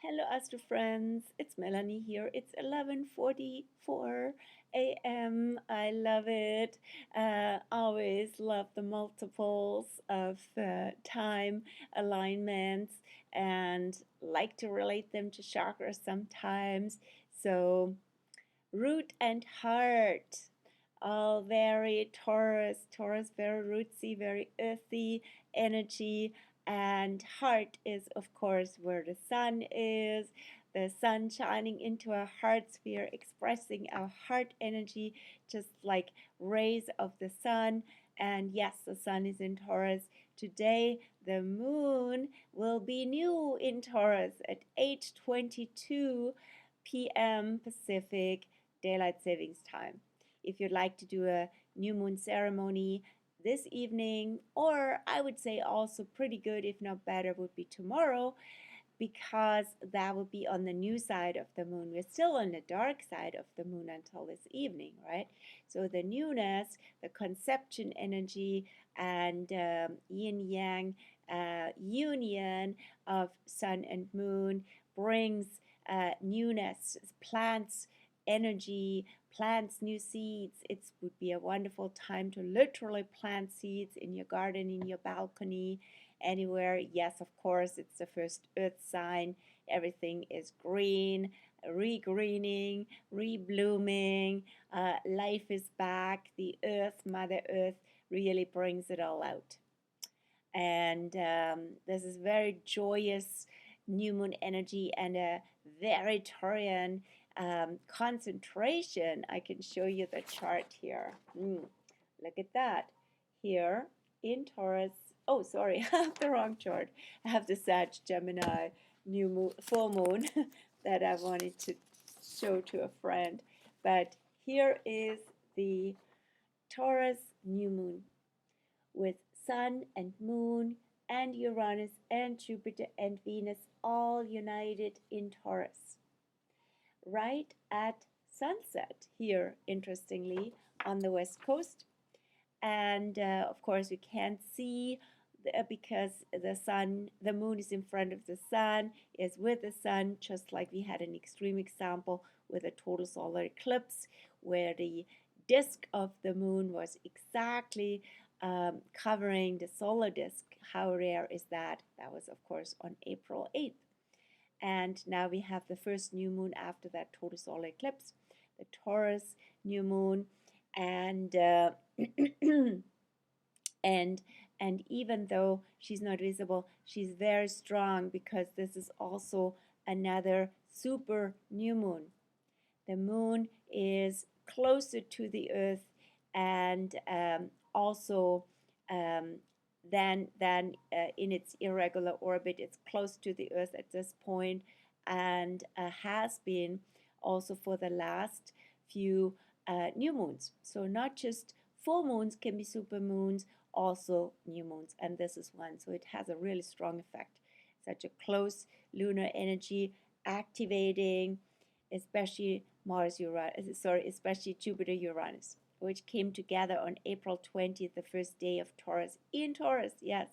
Hello Astro friends, it's Melanie here. It's 11:44 a.m. I love it. Always love the multiples of time alignments and like to relate them to chakras sometimes. So root and heart, all very Taurus. Taurus very rootsy, very earthy energy, and heart is of course where the sun is. The sun shining into our heart sphere, expressing our heart energy, just like rays of the sun. And yes, the sun is in Taurus. Today, the moon will be new in Taurus at 8:22 p.m. Pacific Daylight Savings Time. If you'd like to do a new moon ceremony this evening, or I would say also pretty good, if not better, would be tomorrow, because that would be on the new side of the moon. We're still on the dark side of the moon until this evening, right? So the newness, the conception energy, and yin yang union of sun and moon brings newness, plants energy, plants new seeds. It would be a wonderful time to literally plant seeds in your garden, in your balcony, anywhere. Yes, of course, it's the first earth sign. Everything is green, regreening, reblooming. Life is back. The earth, Mother Earth, really brings it all out. And this is very joyous new moon energy and a very Taurian concentration. I can show you the chart here. Look at that. Here in Taurus. Oh, sorry, I have the wrong chart. I have the Sag Gemini new moon, full moon that I wanted to show to a friend. But here is the Taurus new moon with Sun and Moon and Uranus and Jupiter and Venus all united in Taurus. Right at sunset here, interestingly, on the west coast. And of course, we can't see because the moon is in front of the sun, is with the sun, just like we had an extreme example with a total solar eclipse, where the disk of the moon was exactly covering the solar disk. How rare is that? That was, of course, on April 8th. And now we have the first new moon after that total solar eclipse, the Taurus new moon, and and even though she's not visible, she's very strong because this is also another super new moon. The moon is closer to the earth and also than in its irregular orbit. It's close to the earth at this point and has been also for the last few new moons. So not just full moons can be super moons, also new moons, and this is one. So it has a really strong effect. Such a close lunar energy activating especially especially Jupiter Uranus, which came together on April 20th, the first day of Taurus, in Taurus, yes.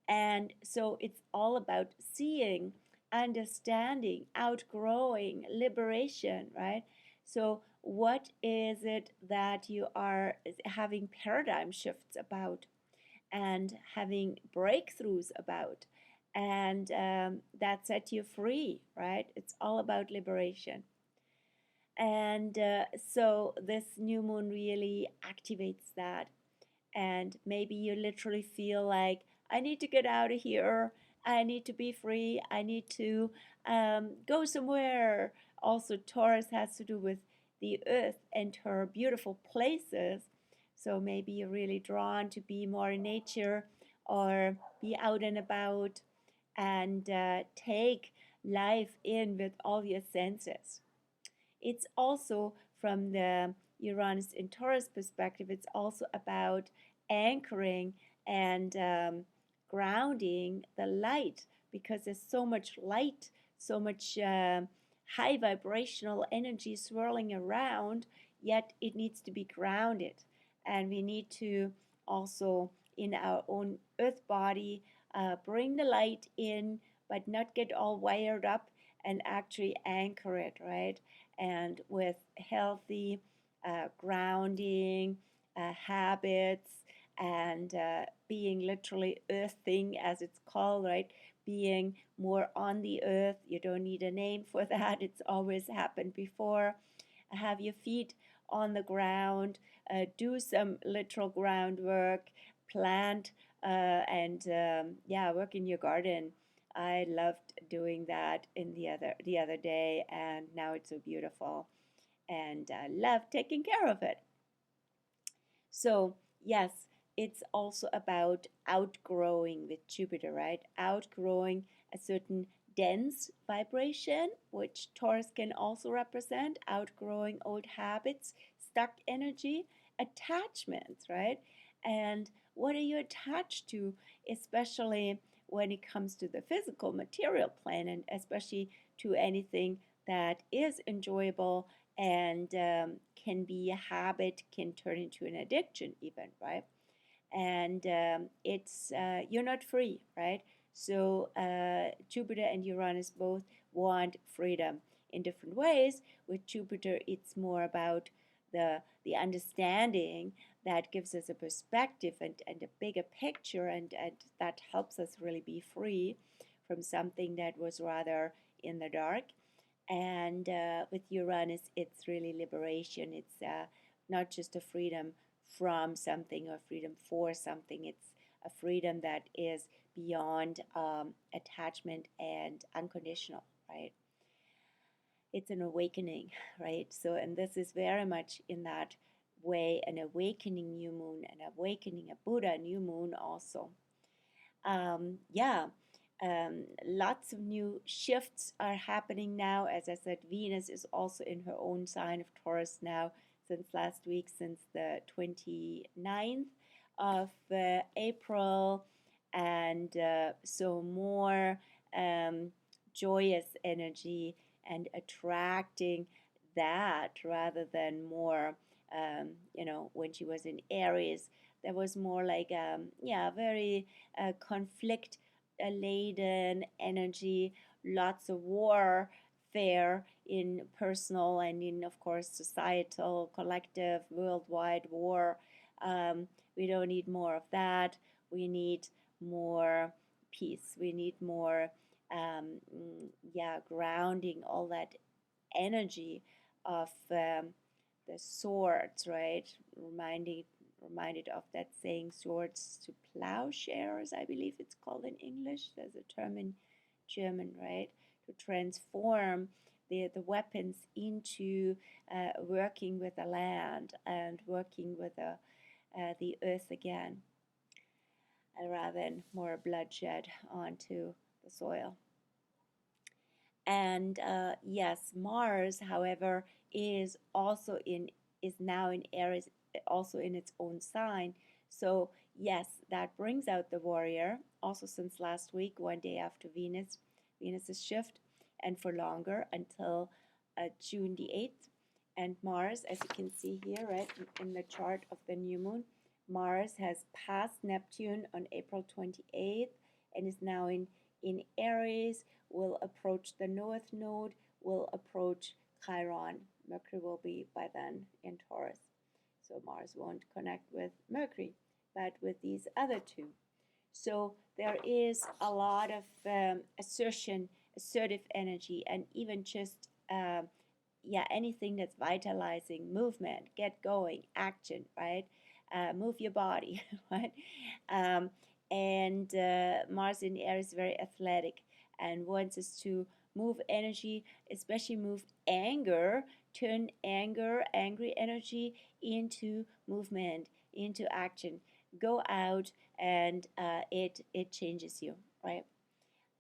And so it's all about seeing, understanding, outgrowing, liberation, right? So what is it that you are having paradigm shifts about and having breakthroughs about? And that set you free, right? It's all about liberation. And so this new moon really activates that. And maybe you literally feel like, I need to get out of here. I need to be free. I need to go somewhere. Also, Taurus has to do with the earth and her beautiful places. So maybe you're really drawn to be more in nature or be out and about and take life in with all your senses. It's also from the Uranus in Taurus perspective, it's also about anchoring and grounding the light, because there's so much light, so much high vibrational energy swirling around, yet it needs to be grounded. And we need to also, in our own earth body, bring the light in, but not get all wired up and actually anchor it, right? And with healthy grounding habits and being literally earthing, as it's called, right? Being more on the earth. You don't need a name for that. It's always happened before. Have your feet on the ground, do some literal groundwork, plant and yeah, work in your garden. I loved doing that in the other day, and now it's so beautiful, and I love taking care of it. So yes, it's also about outgrowing with Jupiter, right? Outgrowing a certain dense vibration, which Taurus can also represent, outgrowing old habits, stuck energy, attachments, right? And what are you attached to, especially when it comes to the physical material plane, and especially to anything that is enjoyable and can be a habit, can turn into an addiction even, right? And it's you're not free, right? So Jupiter and Uranus both want freedom in different ways. With Jupiter, it's more about the understanding that gives us a perspective and a bigger picture, and that helps us really be free from something that was rather in the dark. And with Uranus, it's really liberation. It's not just a freedom from something or freedom for something. It's a freedom that is beyond attachment and unconditional, right? It's an awakening, right? So, and this is very much in that way an awakening new moon, an awakening a Buddha new moon also. Yeah, lots of new shifts are happening now. As I said, Venus is also in her own sign of Taurus now since last week, since the 29th of April. And so more joyous energy and attracting that rather than more, when she was in Aries, there was more like, yeah, very conflict laden energy, lots of warfare in personal and in, of course, societal, collective, worldwide war. We don't need more of that. We need more peace. We need more, yeah, grounding all that energy of the swords, right? Reminded of that saying, swords to plowshares, I believe it's called in English. There's a term in German, right? To transform the weapons into working with the land and working with the earth again, rather than more bloodshed onto the soil. And yes, Mars, however, is now in Aries, also in its own sign. So yes, that brings out the warrior. Also, since last week, one day after Venus's shift, and for longer until June the 8th. And Mars, as you can see here, right in the chart of the new moon, Mars has passed Neptune on April 28th and is now in Aries, will approach the North Node, will approach Chiron. Mercury will be by then in Taurus. So Mars won't connect with Mercury, but with these other two. So there is a lot of assertive energy, and even just, yeah, anything that's vitalizing, movement, get going, action, right? Move your body, right? And Mars in Aries is very athletic and wants us to move energy, especially move anger, turn angry energy into movement, into action. Go out and it changes you, right?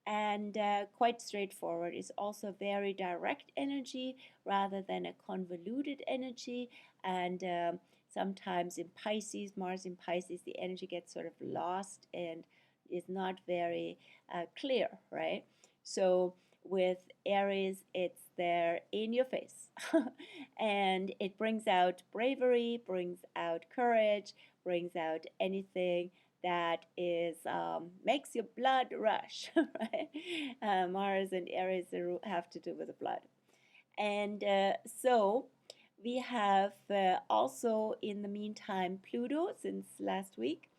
And quite straightforward. It's also very direct energy rather than a convoluted energy. And sometimes in Pisces, Mars in Pisces, the energy gets sort of lost and is not very clear, right? So with Aries, it's there in your face. And it brings out bravery, brings out courage, brings out anything that is makes your blood rush, right? Mars and Aries have to do with the blood. And so we have also in the meantime Pluto since last week,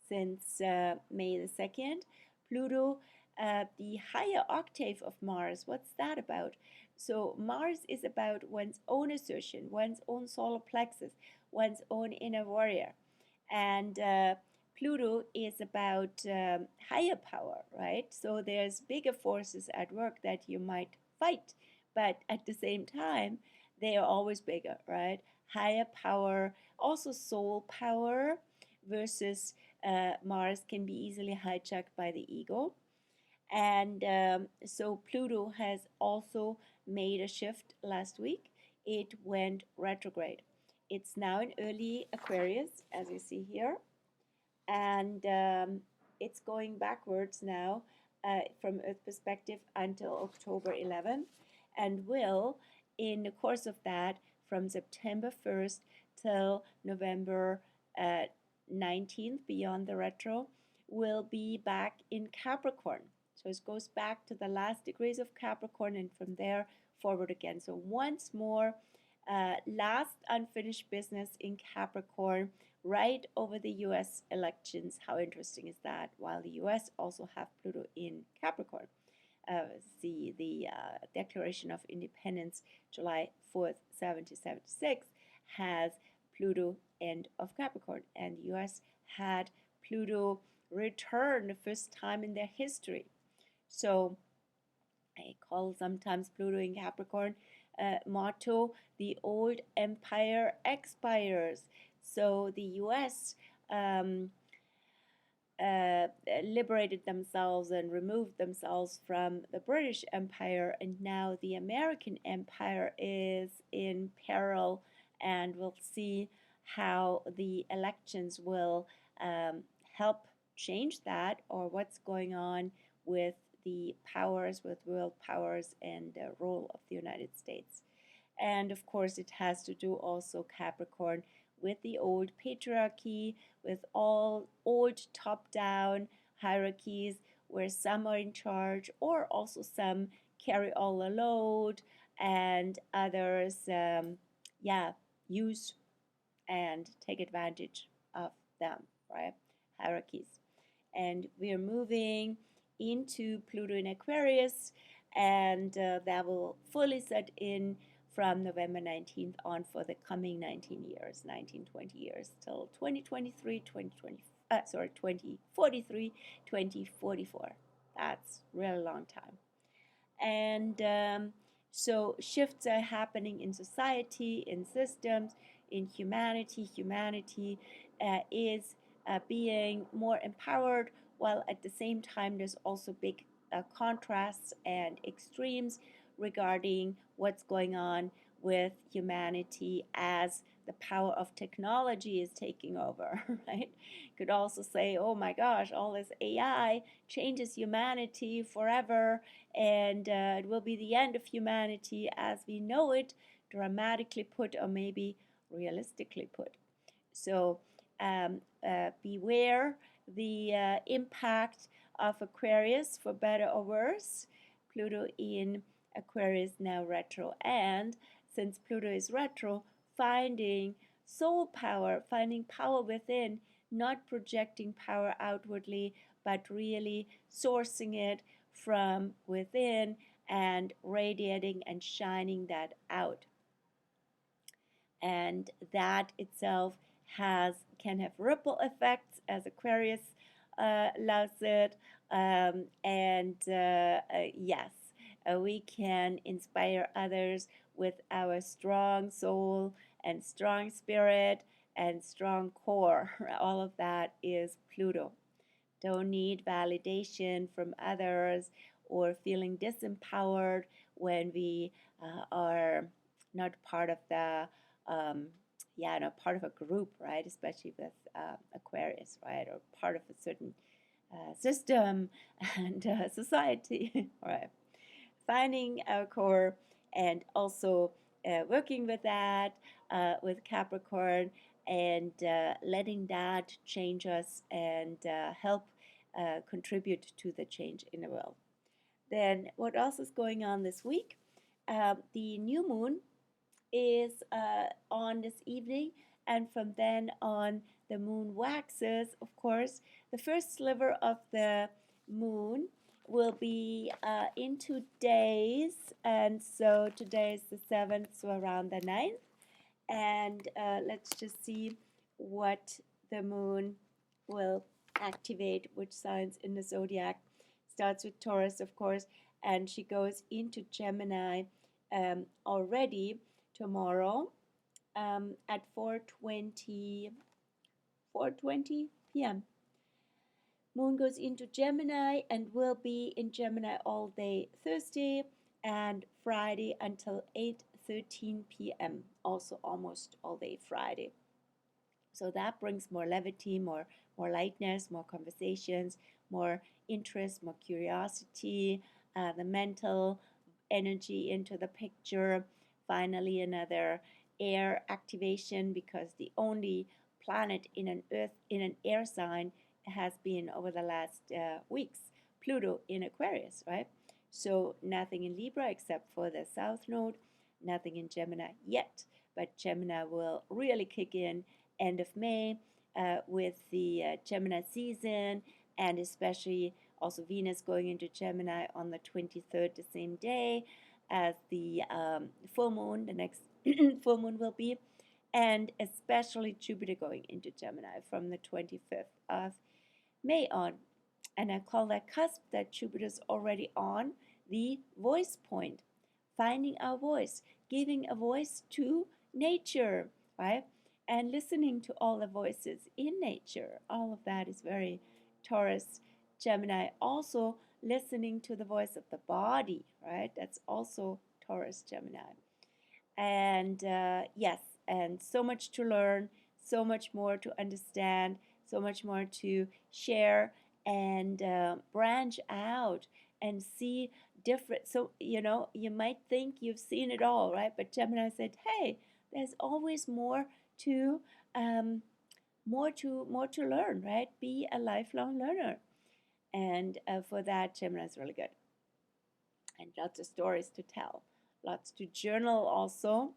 since May the 2nd. Pluto, the higher octave of Mars, what's that about? So Mars is about one's own assertion, one's own solar plexus, one's own inner warrior. And Pluto is about higher power, right? So there's bigger forces at work that you might fight, but at the same time, they are always bigger, right? Higher power, also soul power versus Mars can be easily hijacked by the ego. And so Pluto has also made a shift last week. It went retrograde. It's now in early Aquarius, as you see here, and it's going backwards now from Earth perspective until October 11th, and will, in the course of that, from September 1st till November 19th, beyond the retro, will be back in Capricorn. So it goes back to the last degrees of Capricorn and from there forward again. So once more, last unfinished business in Capricorn, right over the US elections. How interesting is that? While the US also have Pluto in Capricorn. The Declaration of Independence, July 4th, 1776, has Pluto end of Capricorn, and the US had Pluto return the first time in their history. So I call sometimes Pluto in Capricorn motto, the old empire expires. So the US liberated themselves and removed themselves from the British Empire, and now the American Empire is in peril, and we'll see how the elections will help change that, or what's going on with the powers, with world powers, and the role of the United States. And of course, it has to do also, Capricorn, with the old patriarchy, with all old top-down hierarchies where some are in charge, or also some carry all the load, and others, use and take advantage of them, right? Hierarchies. And we are moving into Pluto in Aquarius, and that will fully set in from November 19th on for the coming 19 years, 19-20 years, till 2023, 2043, 2044. That's a really long time. And so shifts are happening in society, in systems, in humanity. Humanity is being more empowered, while at the same time there's also big contrasts and extremes regarding what's going on with humanity as the power of technology is taking over, right? Could also say, oh my gosh, all this AI changes humanity forever, and it will be the end of humanity as we know it, dramatically put, or maybe realistically put. So beware the impact of Aquarius, for better or worse. Pluto in Aquarius now retro, and since Pluto is retro, finding soul power, finding power within, not projecting power outwardly, but really sourcing it from within and radiating and shining that out. And that itself can have ripple effects, as Aquarius loves it. Yes, we can inspire others with our strong soul and strong spirit and strong core. All of that is Pluto. Don't need validation from others or feeling disempowered when we are not part of the not part of a group, right? Especially with Aquarius, right? Or part of a certain system and society, right? Finding our core and also working with that, with Capricorn, and letting that change us and help contribute to the change in the world. Then what else is going on this week? The new moon is on this evening, and from then on the moon waxes. Of course, the first sliver of the moon will be in 2 days, and so today is the 7th, so around the 9th. And let's just see what the moon will activate, which signs in the zodiac. Starts with Taurus, of course, and she goes into Gemini already tomorrow at 4:20 p.m. Moon goes into Gemini and will be in Gemini all day Thursday and Friday until 8:13 p.m. Also almost all day Friday. So that brings more levity, more lightness, more conversations, more interest, more curiosity, the mental energy into the picture. Finally, another air activation, because the only planet in an air sign has been over the last weeks, Pluto in Aquarius, right? So nothing in Libra except for the South Node, nothing in Gemini yet, but Gemini will really kick in end of May with the Gemini season, and especially also Venus going into Gemini on the 23rd, the same day as the full moon, the next full moon will be, and especially Jupiter going into Gemini from the 25th of May on. And I call that cusp that Jupiter's already on the voice point, finding our voice, giving a voice to nature, right? And listening to all the voices in nature. All of that is very Taurus, Gemini. Also listening to the voice of the body, right? That's also Taurus, Gemini. And yes, and so much to learn, so much more to understand, so much more to share and branch out and see different. So, you might think you've seen it all, right? But Gemini said, hey, there's always more to more to learn, right? Be a lifelong learner. And for that, Gemini is really good. And lots of stories to tell, lots to journal also.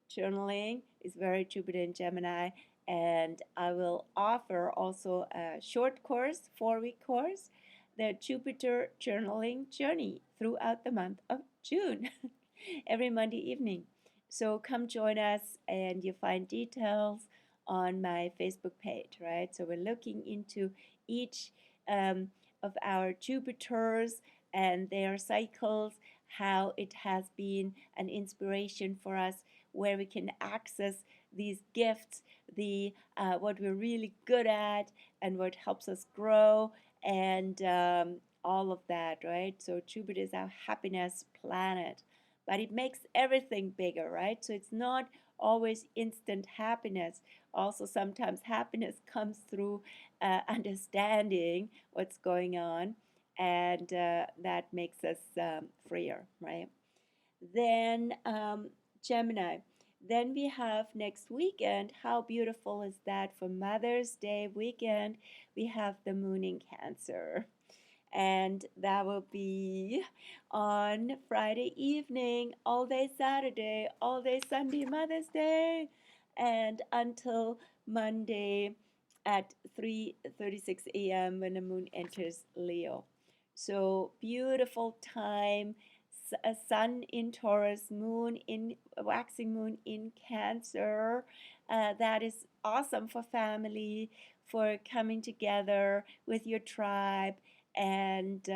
Journaling is very Jupiter in Gemini, and I will offer also a short course, 4-week course, the Jupiter Journaling Journey throughout the month of June, every Monday evening. So come join us, and you find details on my Facebook page, right? So we're looking into each of our Jupiters and their cycles, how it has been an inspiration for us, where we can access these gifts, the what we're really good at, and what helps us grow, and all of that, right? So Jupiter is our happiness planet, but it makes everything bigger, right? So it's not always instant happiness. Also, sometimes happiness comes through understanding what's going on, and that makes us freer, right? Then Gemini. Then we have next weekend. How beautiful is that? For Mother's Day weekend, we have the moon in Cancer. And that will be on Friday evening, all day Saturday, all day Sunday, Mother's Day, and until Monday at 3:36 a.m. when the moon enters Leo. So beautiful time. A sun in Taurus, moon in waxing moon in Cancer. That is awesome for family, for coming together with your tribe. And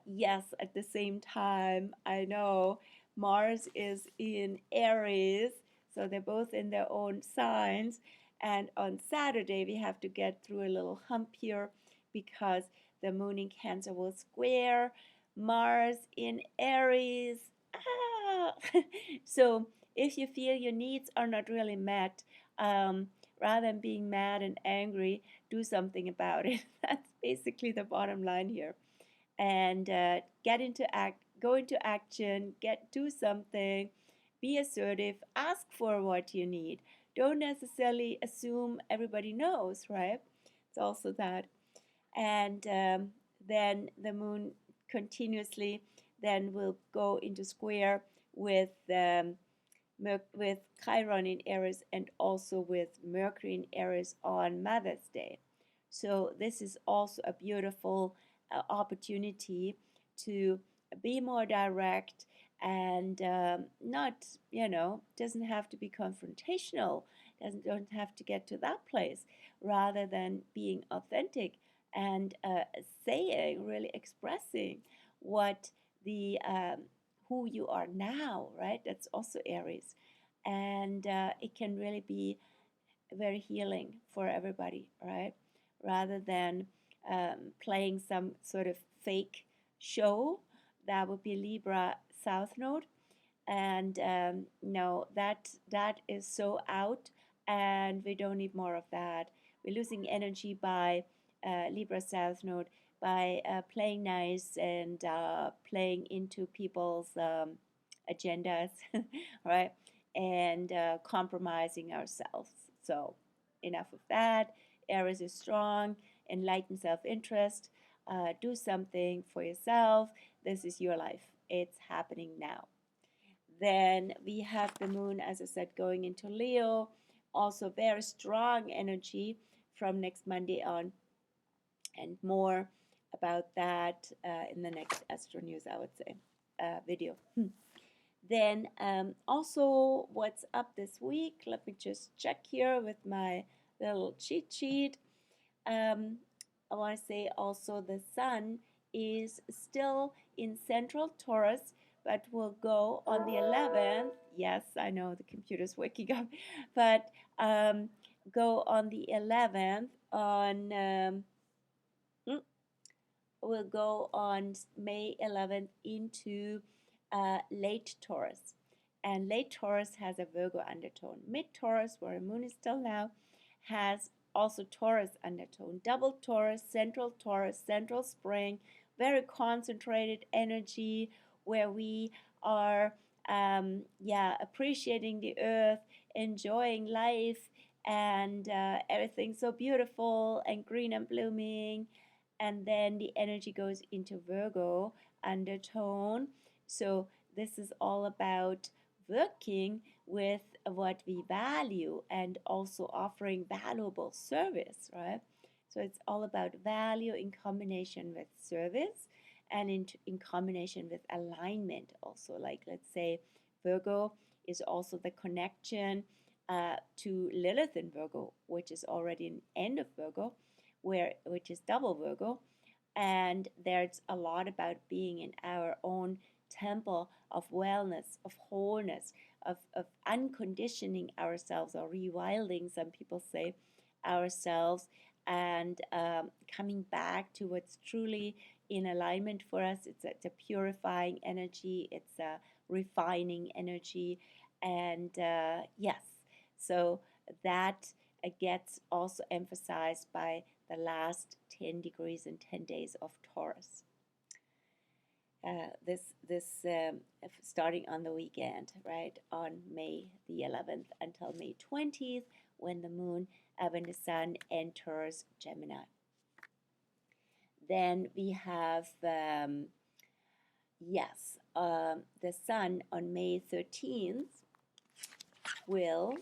yes, at the same time, I know Mars is in Aries, so they're both in their own signs. And on Saturday, we have to get through a little hump here, because the moon in Cancer will square Mars in Aries. So if you feel your needs are not really met, rather than being mad and angry, do something about it. That's basically the bottom line here. And go into action, do something, be assertive, ask for what you need. don't necessarily assume everybody knows, right? It's also that. And then the moon continuously then will go into square with with Chiron in Aries and also with Mercury in Aries on Mother's Day. So this is also a beautiful opportunity to be more direct and not, doesn't have to be confrontational, don't have to get to that place, rather than being authentic and saying, really expressing what the who you are now, right? That's also Aries. And it can really be very healing for everybody, right? Rather than playing some sort of fake show, that would be Libra South Node. And no, that is so out, and we don't need more of that. We're losing energy by Libra South Node by playing nice and playing into people's agendas, right? And compromising ourselves. So enough of that. Aries is strong, enlightened self-interest. Do something for yourself. This is your life. It's happening now. Then we have the moon, as I said, going into Leo. Also very strong energy from next Monday on, and more about that in the next Astro News, I would say, video. Then also what's up this week, let me just check here with my little cheat sheet. I want to say also the sun is still in central Taurus, but will go on the 11th. Yes, I know the computer's waking up, but go on the 11th on will go on May 11th into late Taurus. And late Taurus has a Virgo undertone. Mid Taurus, where the moon is still now, has also Taurus undertone. Double Taurus, central spring, very concentrated energy where we are appreciating the earth, enjoying life, and everything so beautiful and green and blooming. And then the energy goes into Virgo undertone. So this is all about working with what we value and also offering valuable service, right? So it's all about value in combination with service and in combination with alignment also. Like, let's say Virgo is also the connection to Lilith in Virgo, which is already an end of Virgo, which is double Virgo. And there's a lot about being in our own temple of wellness, of wholeness, of unconditioning ourselves, or rewilding, some people say, ourselves, and coming back to what's truly in alignment for us. It's a purifying energy, it's a refining energy, and yes, so that gets also emphasized by the last 10 degrees and 10 days of Taurus. This starting on the weekend, right, on May the 11th until May 20th, when the sun enters Gemini. Then we have the sun on May 13th will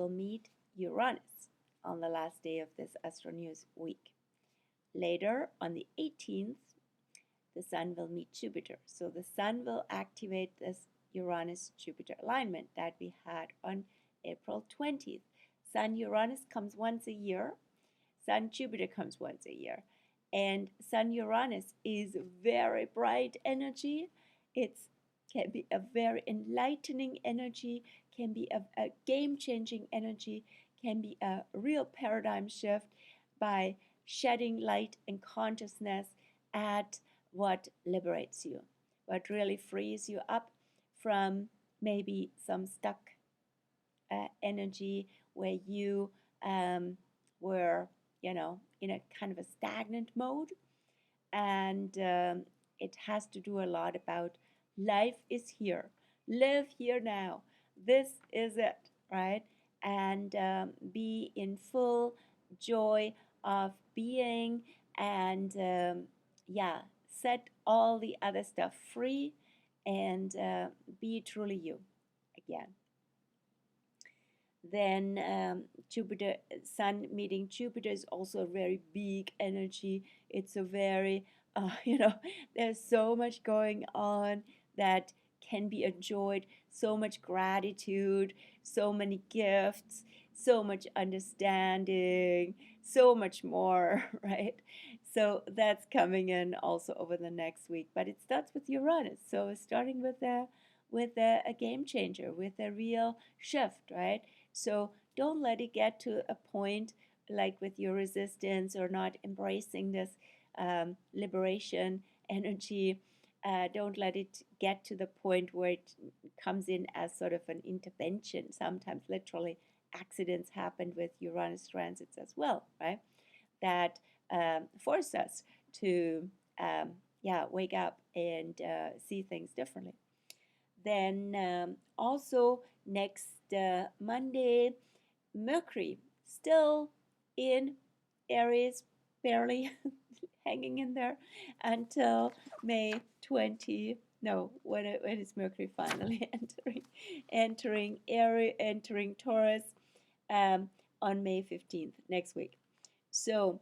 meet Uranus on the last day of this Astro News week. Later, on the 18th, the sun will meet Jupiter. So the sun will activate this Uranus-Jupiter alignment that we had on April 20th. Sun-Uranus comes once a year. Sun-Jupiter comes once a year. And Sun-Uranus is very bright energy. It can be a very enlightening energy, can be a game-changing energy, can be a real paradigm shift by shedding light and consciousness at what liberates you, what really frees you up from maybe some stuck energy where you were, in a kind of a stagnant mode. And it has to do a lot about life is here, live here now. this is it, right? And be in full joy of being, and yeah, set all the other stuff free, and be truly you again. Then Jupiter, Sun meeting Jupiter is also a very big energy. It's a very, there's so much going on that can be enjoyed, so much gratitude, so many gifts, so much understanding, so much more, right? So that's coming in also over the next week. But it starts with Uranus. So starting with a game changer, with a real shift, right? So don't let it get to a point like with your resistance or not embracing this liberation energy. Don't let it get to the point where it comes in as sort of an intervention. Sometimes literally accidents happen with Uranus transits as well, right? That force us to wake up and see things differently. Then also next Monday, Mercury still in Aries, barely hanging in there until May 20. No, when is Mercury finally entering Taurus on May 15th, next week. So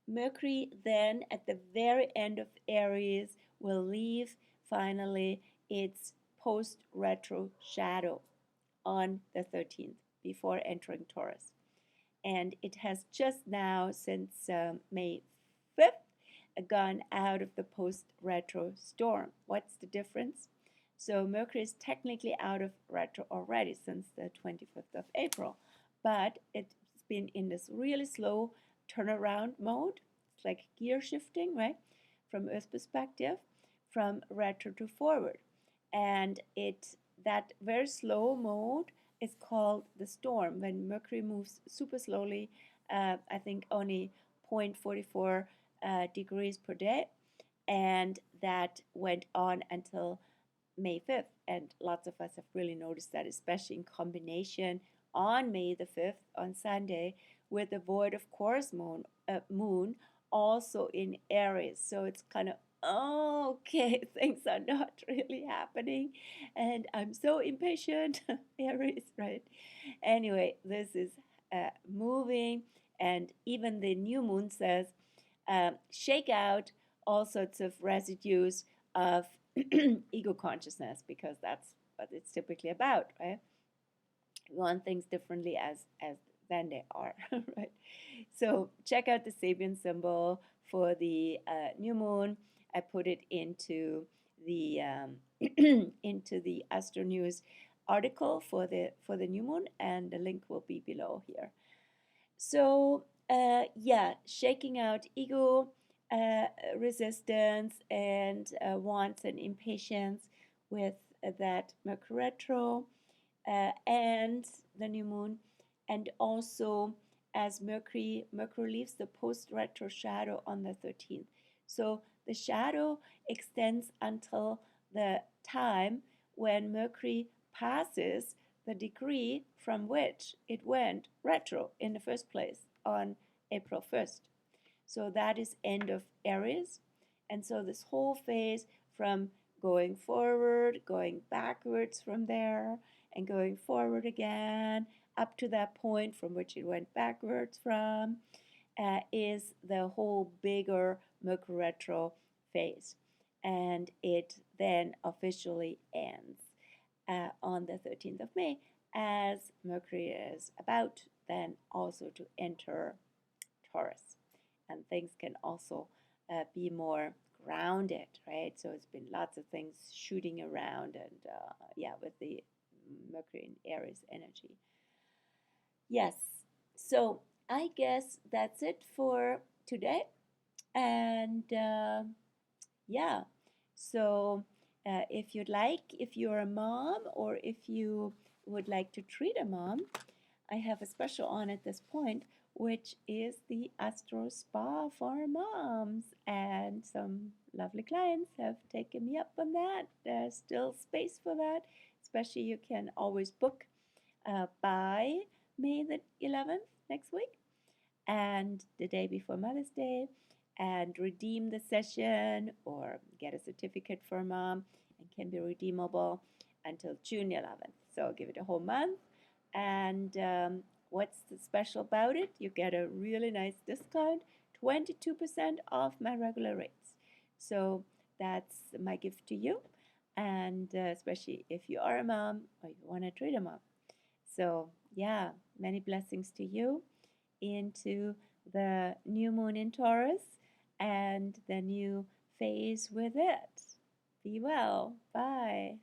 Mercury then at the very end of Aries will leave finally its post-retro shadow on the 13th before entering Taurus. And it has just now, since May 5th, gone out of the post-retro storm. What's the difference? So Mercury is technically out of retro already since the 25th of April, but it's been in this really slow turnaround mode. It's like gear shifting, right? From Earth perspective, from retro to forward. And that very slow mode is called the storm, when Mercury moves super slowly, I think only 0.44 degrees per day, and that went on until May 5th. And lots of us have really noticed that, especially in combination on May the 5th, on Sunday, with the void of course moon also in Aries. So it's kind of, okay, things are not really happening, and I'm so impatient. Aries, right? Anyway, this is moving, and even the new moon says shake out all sorts of residues of ego consciousness, because that's what it's typically about, right? We want things differently as than they are, right? So check out the Sabian symbol for the new moon. I put it into the into the Astro News article for the new moon, and the link will be below here. So yeah, shaking out ego resistance and wants and impatience with that Mercury retro and the new moon, and also as Mercury leaves the post-retro shadow on the 13th. So the shadow extends until the time when Mercury passes the degree from which it went retro in the first place on April 1st. So that is end of Aries. And so this whole phase from going forward, going backwards from there, and going forward again, up to that point from which it went backwards from, is the whole bigger Mercury retro phase. And it then officially ends on the 13th of May, as Mercury is about then also to enter Taurus. And things can also be more grounded, right? So it's been lots of things shooting around, and yeah, with the Mercury in Aries energy. Yes, so I guess that's it for today. And yeah, so if you'd like, if you're a mom, or if you would like to treat a mom, I have a special on at this point, which is the Astro Spa for moms. And some lovely clients have taken me up on that. There's still space for that. It's especially you can always book by May the 11th next week and the day before Mother's Day and redeem the session or get a certificate for mom and can be redeemable until June 11th. So give it a whole month. And what's special about it? You get a really nice discount, 22% off my regular rates. So that's my gift to you, and especially if you are a mom or you want to treat a mom. So yeah, many blessings to you into the new moon in Taurus and the new phase with it. Be well. Bye.